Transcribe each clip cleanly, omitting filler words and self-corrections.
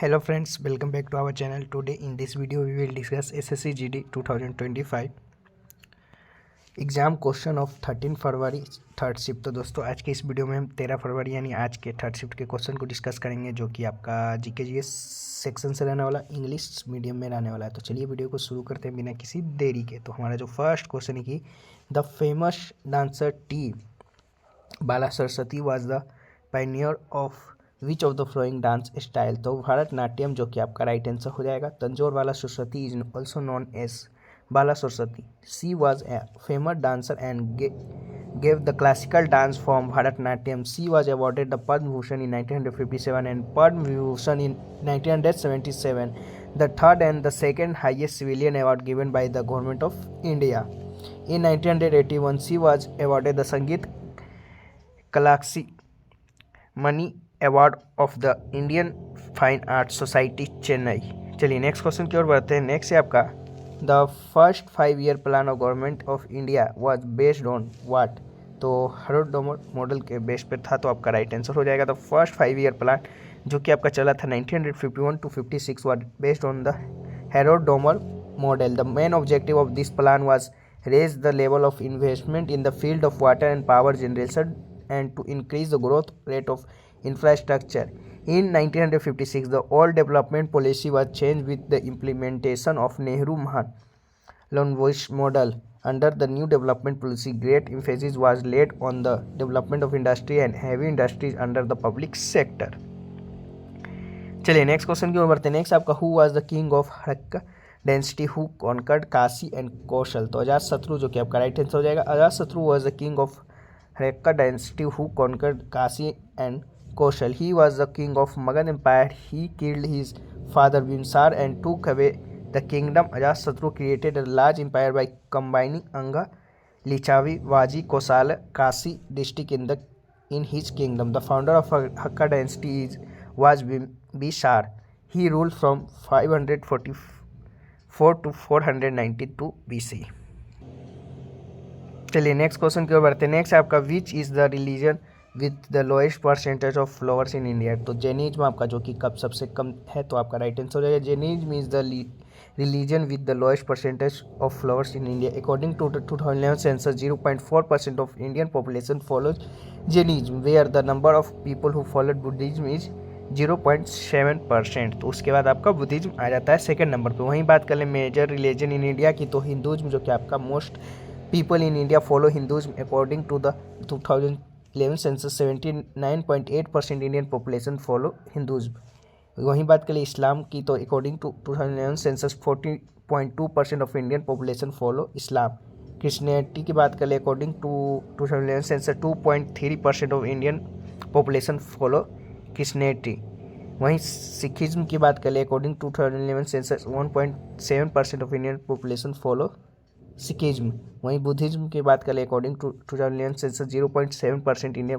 Hello friends, welcome back to our channel. Today in this video we will discuss SSC GD 2025 exam question of 13 February third shift. तो दोस्तों आज के इस video में हम 13 फरवरी यानी आज के थर्ड शिफ्ट के क्वेश्चन को डिस्कस करेंगे, जो कि आपका जीके जीएस सेक्शन से रहने वाला, इंग्लिश मीडियम में रहने वाला है। तो चलिए वीडियो को शुरू करते हैं बिना किसी देरी के। तो हमारा जो फर्स्ट क्वेश्चन है कि the famous dancer T Bala Saraswati was the pioneer of which of the following dance style. तो भारतनाट्यम जो कि आपका राइट आंसर हो जाएगा। Tanjore Bala Saraswati is also known as Bala Saraswati. She was a famous dancer and gave the classical dance form Bharatnatyam. She was awarded the Padma Bhushan in 1957 and Padma Vibhushan in 1977, the third and the second highest civilian award given by the government of India. In 1981, she was awarded the Sangeet Kalaksi money award of the Indian fine art society Chennai. चलिए next question की ओर बढ़ते हैं। Next है आपका the first 5 year plan of government of India was based on what. तो हेरोडोमर model के base पे था, तो आपका राइट आंसर हो जाएगा द फर्स्ट 5 ईयर प्लान जो कि आपका चला था 1951 to 56 was based on the Harrod Domar model. The main objective of this plan was raise the level of investment in the field of water and power generation and to increase the growth rate of infrastructure. In 1956, the old development policy was changed with the implementation of Nehru-Mahlan-Bush model. Under the new development policy, great emphasis was laid on the development of industry and heavy industries under the public sector. चलिए next question की ओर बढ़ते हैं। Next आपका who was the king of Haryanka dynasty who conquered Kashi and Kosala. तो अजात शत्रु जो कि आपका राइट आंसर हो जाएगा। अजात शत्रु was the king of Harappa dynasty who conquered Kashi and Kaushal. He was the king of Magad Empire. He killed his father Bhimsar and took away the kingdom. Ajasatru created a large empire by combining Anga, Lichavi, Vaji, Kosala, Kasi district in his kingdom. The founder of Hakka dynasty was Bishar. He ruled from 544 to 492 BC. चलिए next question की ओर बढ़ते हैं। Next आपका which is the religion with the lowest percentage of followers in India. तो Jainism आपका जो कि कब सबसे कम है, तो आपका राइट आंसर हो जाएगा Jainism is the religion with the lowest percentage of followers in India. According to 2011 census 0.4% of Indian population follows Jainism, where the number of people who followed Buddhism is 0.7%। तो उसके बाद आपका Buddhism आ जाता है second number पर। वहीं बात कर लें मेजर रिलीजन इन इंडिया की, तो हिंदुज्म जो कि आपका most people in India follow Hinduism. According to the 2011 census 79.8% Indian population follow Hinduism. वहीं बात करें इस्लाम की, तो according to 2011 census 40.2% of Indian population follow Islam. Christianity की बात करें according to 2011 census 2.3% of Indian population follow Christianity. वहीं सिखिज्म की बात करें according to 2011 census 1.7% of Indian population follow Sikhism. वहीं बुद्धिज्म की बात करें according to 2011 census 0.7% Indian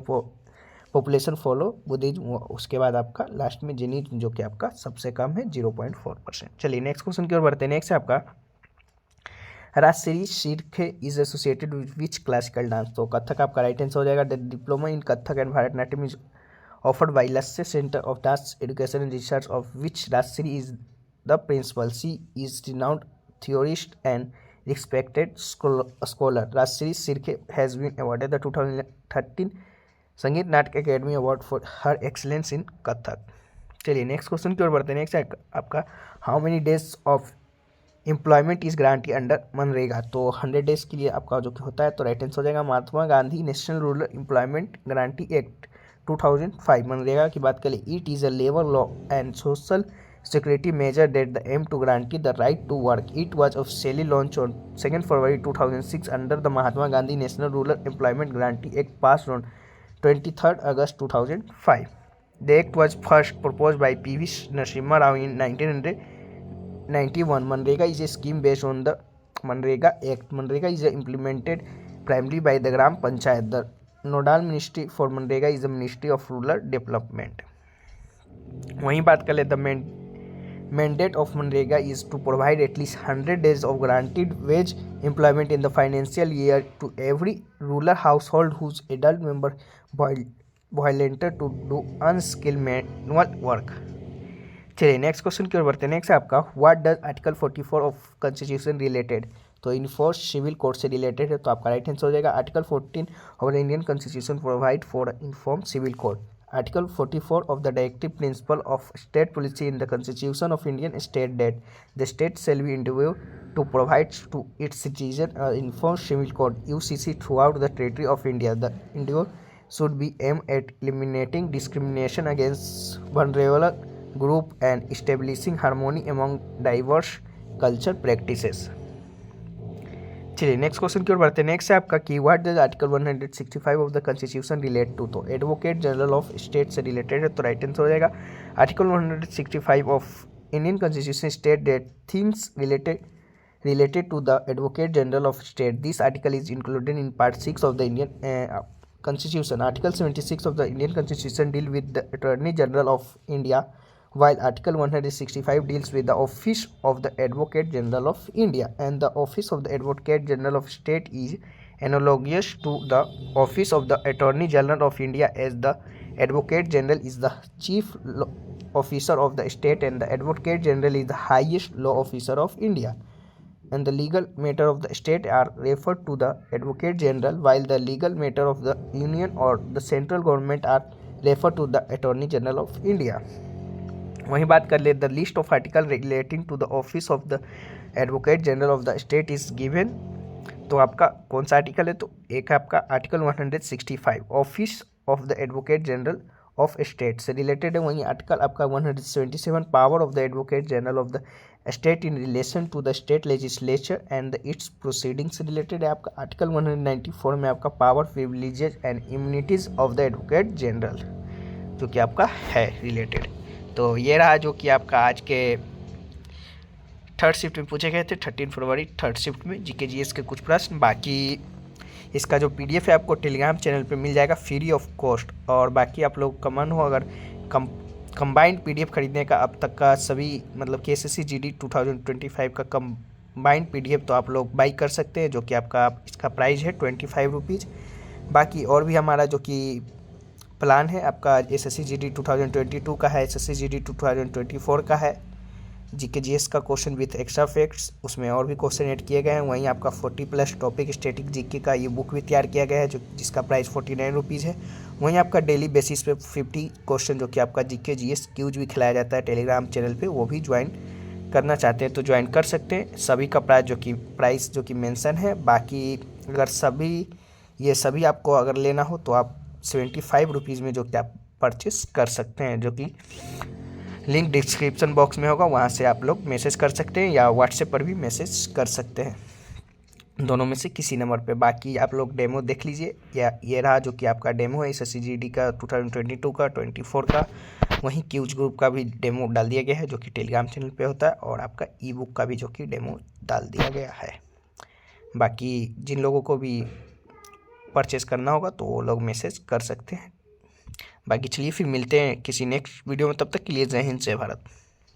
population follow Buddhism. उसके बाद आपका लास्ट में जैनिज्म जो कि आपका सबसे कम है 0.4%। चलिए नेक्स्ट क्वेश्चन की ओर बढ़ते हैं। नेक्स्ट है आपका Rajshri Shirke is associated with which classical dance. तो कथक आपका राइट आंसर हो जाएगा। The diploma in Kathak and Bharatanatyam is offered by Lasya centre of dance education and research of which Rajshri is the principal. She is renowned theorist and respected scholar. Rajshri Sirke has been awarded the 2013 संगीत नाटक academy award for her excellence इन कथक। चलिए next question की ओर बढ़ते हैं। Next है आपका how many days of employment is guarantee under MNREGA. तो 100 डेज के लिए आपका जो कि होता है, तो राइट आंसर हो जाएगा Mahatma Gandhi national rural employment guarantee act 2005। मनरेगा की बात करें it is a labour law and social security measure that the aim to guarantee the right to work. It was officially launched on 2nd February 2006 under the Mahatma Gandhi National Rural Employment Guarantee Act passed on 23rd August 2005. The act was first proposed by P.V. Narasimha Rao in 1991. Manrega is a scheme based on the Manrega Act. Manrega is implemented primarily by the Gram Panchayat. The nodal ministry for Manrega is the Ministry of Rural Development. वहीं बात कर ले the mandate of Manrega is to provide at least 100 days of guaranteed wage employment in the financial year to every rural household whose adult member volunteer to do unskilled manual work. चलिए next question की ओर बढ़ते हैं। Next है आपका what does article 44 of constitution related, तो enforce civil code से related है, तो आपका राइट आंसर हो जाएगा article 14 of the Indian constitution provide for inform civil code. Article 44 of the directive principle of state policy in the constitution of Indian state that the state shall be endeavour to provide to its citizen informed civil code UCC throughout the territory of India. The endeavour should be aimed at eliminating discrimination against vulnerable group and establishing harmony among diverse culture practices. चलिए next question की ओर बढ़ते हैं। Next है आपका की what does article 165 of the constitution relate to, तो advocate general of state से रिलेटेड है, तो राइट आंसर हो जाएगा article 165 of Indian constitution state that things related to the advocate general of state. This article is included in part 6 of the Indian constitution. Article 76 of the Indian constitution deal with the attorney general of India, while article 165 deals with the office of the advocate general of India, and the office of the advocate general of state is analogous to the office of the attorney general of India, as the advocate general is the chief law officer of the state and the advocate general is the highest law officer of India, and the legal matter of the state are referred to the advocate general, while the legal matter of the union or the central government are referred to the attorney general of India. वहीं बात कर ले the list of article relating to the office of the advocate general of the state is given, तो आपका कौन सा article है, तो एक है आपका article 165 office of the advocate general of state से रिलेटेड है। वहीं आर्टिकल आपका 177 power of the advocate general of the state in relation to the state legislature and its proceeding से रिलेटेड है। आपका आर्टिकल 194 में आपका power privileges and immunities of the advocate general जो कि आपका है रिलेटेड। तो ये रहा जो कि आपका आज के थर्ड शिफ्ट में पूछे गए थे 13 फरवरी थर्ड शिफ्ट में जीके जीएस के कुछ प्रश्न। बाकी इसका जो पीडीएफ है आपको टेलीग्राम चैनल पे मिल जाएगा फ्री ऑफ कॉस्ट, और बाकी आप लोग का मन हो अगर कंबाइंड पीडीएफ खरीदने का अब तक का सभी मतलब कि एसएससी जीडी 2025 का कंबाइंड पीडीएफ तो आप लोग बाई कर सकते हैं, जो कि आपका इसका प्राइस है 25 रुपीज़। बाकी और भी हमारा जो कि प्लान है आपका एसएससी जीडी 2022 का है, एसएससी जीडी 2024 का है, जीके जीएस का क्वेश्चन विथ एक्स्ट्रा फैक्ट्स, उसमें और भी क्वेश्चन ऐड किए गए हैं। वहीं आपका 40+ टॉपिक स्टैटिक जीके का ये बुक भी तैयार किया गया है जो जिसका प्राइस 49 रुपीज़ है। वहीं आपका डेली बेसिस पे 50 क्वेश्चन जो कि आपका जीके जीएस क्यूज भी खिलाया जाता है टेलीग्राम चैनल पे, वो भी ज्वाइन करना चाहते हैं तो ज्वाइन कर सकते हैं। सभी का प्राइस जो कि मेंशन है। बाकी अगर ये सभी आपको अगर लेना हो तो आप 75 रुपीज़ में जो कि आप परचेस कर सकते हैं, जो कि लिंक डिस्क्रिप्शन बॉक्स में होगा, वहाँ से आप लोग मैसेज कर सकते हैं या व्हाट्सएप पर भी मैसेज कर सकते हैं, दोनों में से किसी नंबर पे। बाकी आप लोग डेमो देख लीजिए, या ये रहा जो कि आपका डेमो है एसएससी जीडी का 2022 का 24 का। वहीं क्यूज ग्रुप का भी डेमो डाल दिया गया है जो कि टेलीग्राम चैनल पे होता है, और आपका ई बुक का भी जो कि डेमो डाल दिया गया है। बाकी जिन लोगों को भी परचेस करना होगा तो वो लोग मैसेज कर सकते हैं। बाकी चलिए फिर मिलते हैं किसी नेक्स्ट वीडियो में, तब तक के लिए जय हिंद जय भारत।